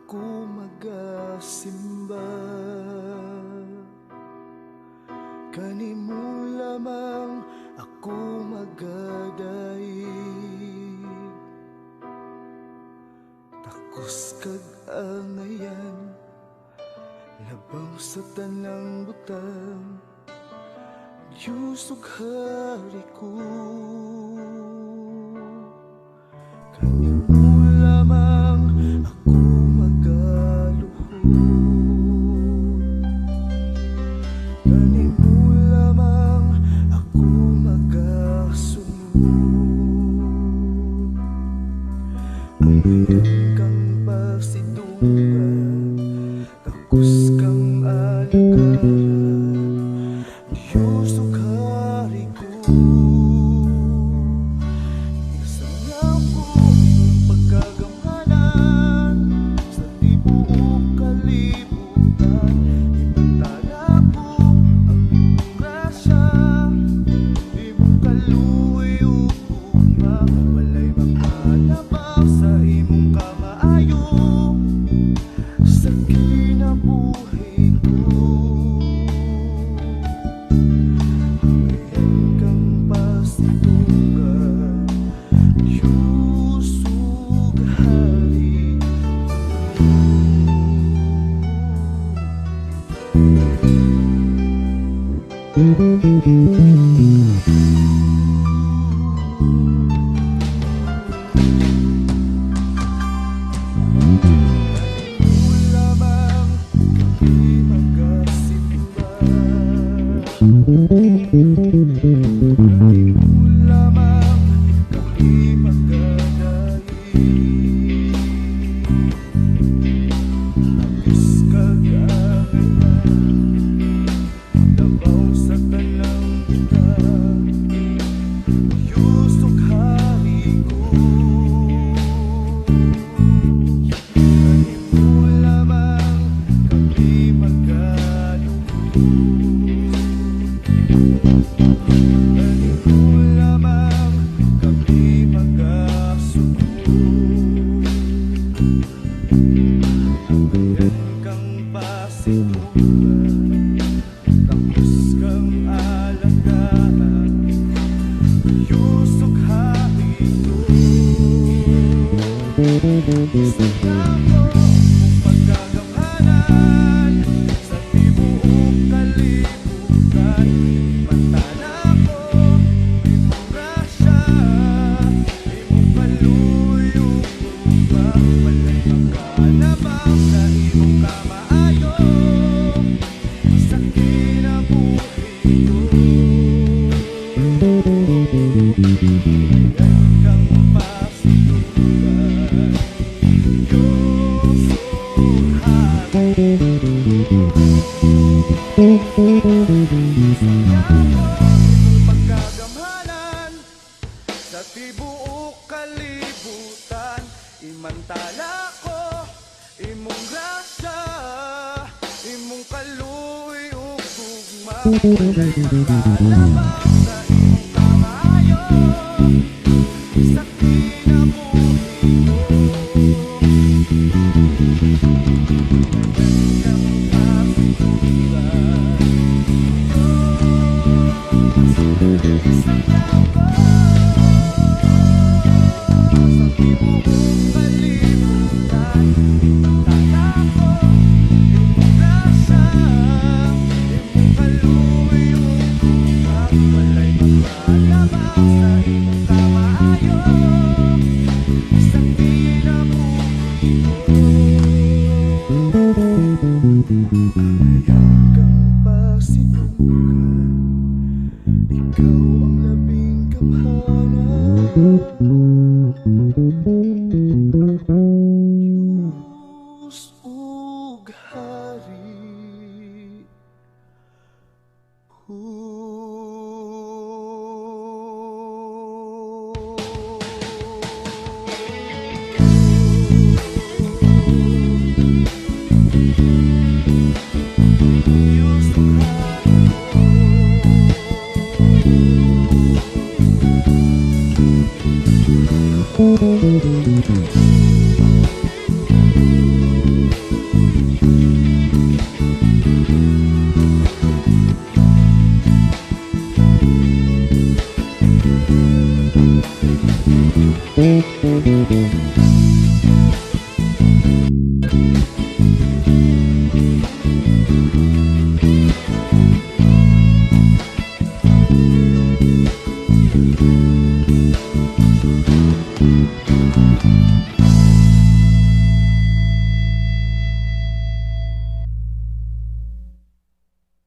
ako magasimba, kanimo lamang ako magadaig. Takos kag angayan, labaw sa tanang butang, Diyos ug hari ko. Kanimo lamang ako magaluhod, kanimo lamang ako magasunod. Ang kang pasidungan, takos kang alagaran, Diyos ug hari ko. Isanaw ko ang pagkagamhanan sa tibuok kalibutan. Ibantala ko ang iyong grasya, imong kaluoy ug ugma. Walay makalabaw sa imong kamaayo sa kinabuhi ko. Hanggayan kang pasidungan, Diyos ug hari lamang kami magadaig. Takos kag angayan, labaw sa tanang butang, Diyos ug hari ko. Kanimo lamang kami magaluhod, kanimo lamang kami magasunod. Hanggayan kang pasidungan, takos kang alagaran, Diyos ug hari ko. Isanaw ko ang pagkagamhanan sa tibuok kalibutan. Ibantala ko imong grasya, imong kaluoy ug ugma. Walay makalabaw sa imong kamaayo sa kinabuhi ko. Hanggayan kang pasidungan, Diyos ug hari ko. Pagkagamhanan sa tibuok kalibutan, imantala ko imong grasya, imong kaluoy ug ugma. Walay makalabaw sa imong kamaayo sa kinabuhi ko. Sa tibuok kalibutan,